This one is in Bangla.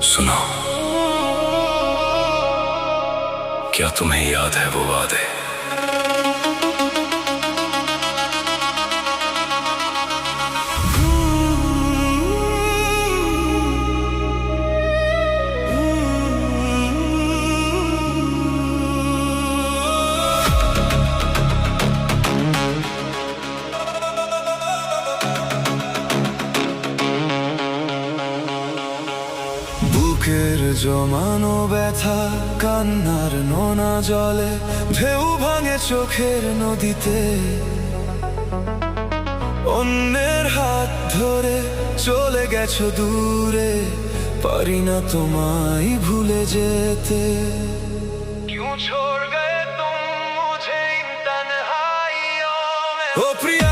सुनो, क्या तुम्हें याद है वो वादे? বুকের জমানো ব্যথা কান্নার নোনা জলে ঢেউ ভাঙে চোখের নদীতে। অন্যের হাত ধরে চলে গেছো দূরে, পারি না তোমায় ভুলে যেতে। क्यों छोड़ गए तुम मुझे इन तन्हाइयों में? ओ प्रिया